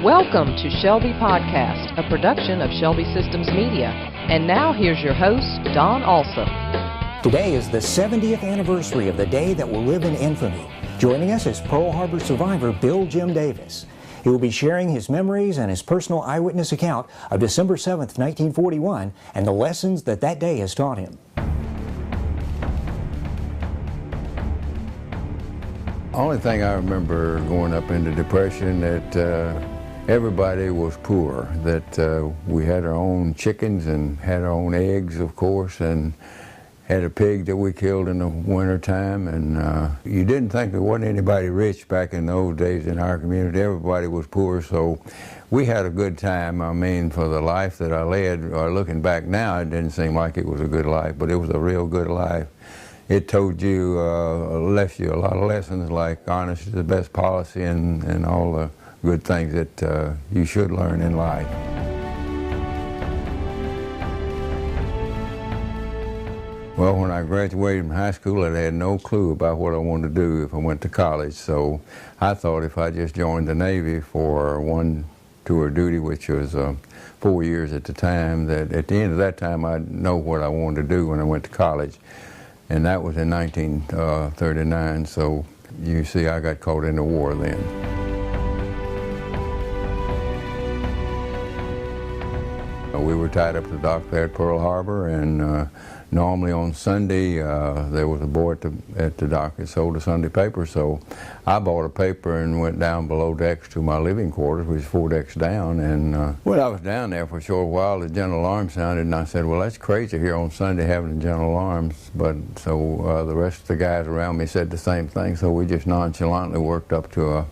Welcome to Shelby Podcast, a production of Shelby Systems Media. And now here's your host, Don Alsop. Today is the 70th anniversary of the day that will live in infamy. Joining us is Pearl Harbor survivor Bill Jim Davis. He will be sharing his memories and his personal eyewitness account of December 7th, 1941, and the lessons that day has taught him. Only thing I remember going up into Depression that everybody was poor, that we had our own chickens and had our own eggs, of course, and had a pig that we killed in the winter time, and you didn't think there wasn't anybody rich back in those days in our community. Everybody was poor, so we had a good time. I mean, for the life that I led, or looking back now, it didn't seem like it was a good life, but it was a real good life. It told you, left you a lot of lessons like honesty is the best policy and all the good things that you should learn in life. Well, when I graduated from high school, I had no clue about what I wanted to do if I went to college. So I thought if I just joined the Navy for one tour of duty, which was 4 years at the time, that at the end of that time I'd know what I wanted to do when I went to college. And that was in 1939, so you see I got caught in the war then. We were tied up at the dock there at Pearl Harbor, and normally on Sunday there was a boy at the dock that sold a Sunday paper, so I bought a paper and went down below decks to my living quarters, which is 4 decks down, and when I was down there for a short while, the general alarm sounded, and I said, well, that's crazy here on Sunday having the general alarms, but so the rest of the guys around me said the same thing, so we just nonchalantly walked up to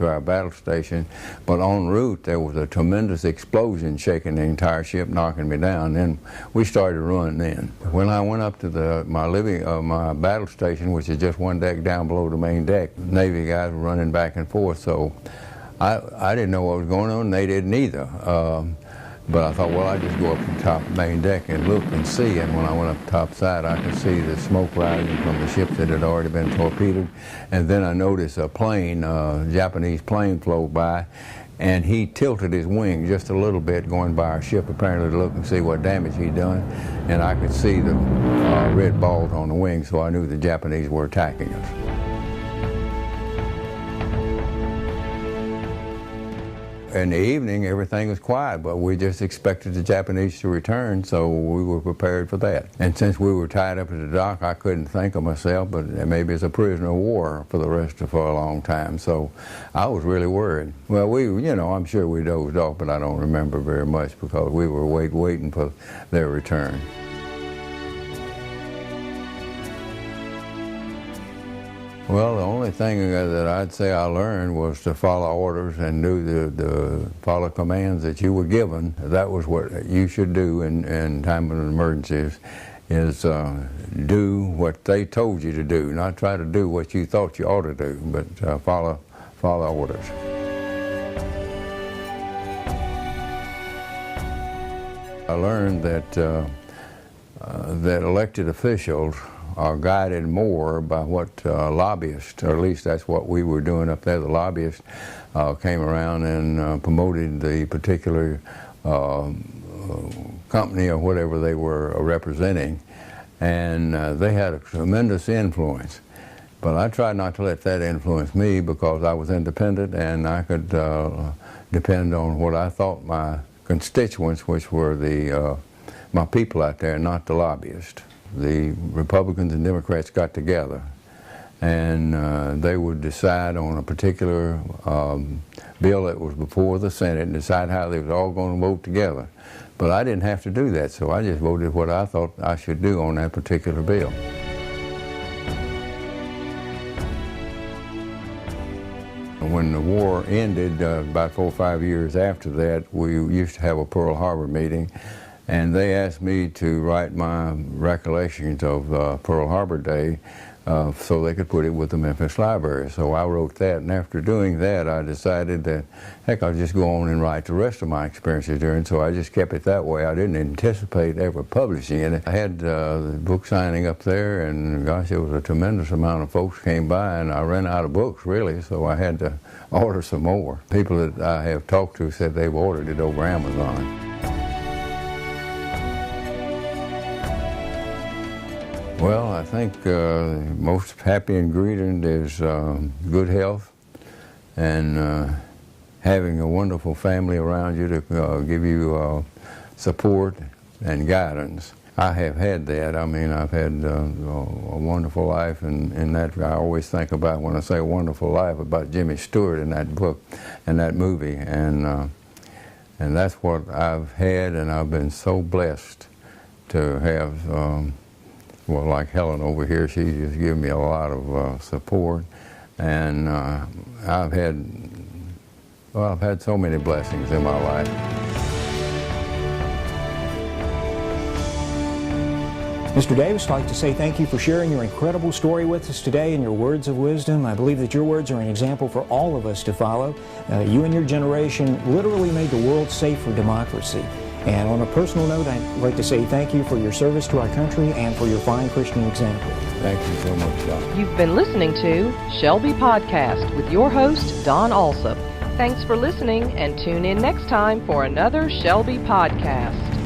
our battle station, but en route there was a tremendous explosion shaking the entire ship, knocking me down. Then we started running in. When I went up to my battle station, which is just 1 deck down below the main deck, Navy guys were running back and forth, so I didn't know what was going on, and they didn't either. But I thought, well, I'd just go up to the top main deck and look and see. And when I went up the top side, I could see the smoke rising from the ships that had already been torpedoed. And then I noticed a plane, a Japanese plane, float by, and he tilted his wing just a little bit going by our ship, apparently to look and see what damage he'd done. And I could see the red balls on the wing, so I knew the Japanese were attacking us. In the evening, everything was quiet, but we just expected the Japanese to return, so we were prepared for that. And since we were tied up at the dock, I couldn't think of myself, but maybe as a prisoner of war for a long time, so I was really worried. Well, I'm sure we dozed off, but I don't remember very much because we were waiting for their return. Well, the only thing that I'd say I learned was to follow orders and do the follow commands that you were given. That was what you should do in time of emergencies, is do what they told you to do, not try to do what you thought you ought to do, but follow orders. I learned that elected officials are guided more by what lobbyists, or at least that's what we were doing up there. The lobbyists came around and promoted the particular company or whatever they were representing, and they had a tremendous influence. But I tried not to let that influence me because I was independent and I could depend on what I thought my constituents, which were my people out there, not the lobbyists. The Republicans and Democrats got together, and they would decide on a particular bill that was before the Senate and decide how they was all going to vote together. But I didn't have to do that, so I just voted what I thought I should do on that particular bill. When the war ended, about 4 or 5 years after that, we used to have a Pearl Harbor meeting, and they asked me to write my recollections of Pearl Harbor Day so they could put it with the Memphis Library. So I wrote that, and after doing that, I decided that, heck, I'll just go on and write the rest of my experiences there, and so I just kept it that way. I didn't anticipate ever publishing it. I had the book signing up there, and gosh, it was a tremendous amount of folks came by, and I ran out of books, really, so I had to order some more. People that I have talked to said they've ordered it over Amazon. Well, I think most happy ingredient is good health and having a wonderful family around you to give you support and guidance. I have had that. I mean, I've had a wonderful life, and that I always think about when I say wonderful life about Jimmy Stewart in that book and that movie, and that's what I've had, and I've been so blessed to have. Well, like Helen over here, she just given me a lot of support, and I've had so many blessings in my life. Mr. Davis, I'd like to say thank you for sharing your incredible story with us today and your words of wisdom. I believe that your words are an example for all of us to follow. You and your generation literally made the world safe for democracy. And on a personal note, I'd like to say thank you for your service to our country and for your fine Christian example. Thank you so much, Don. You've been listening to Shelby Podcast with your host, Don Alsop. Thanks for listening, and tune in next time for another Shelby Podcast.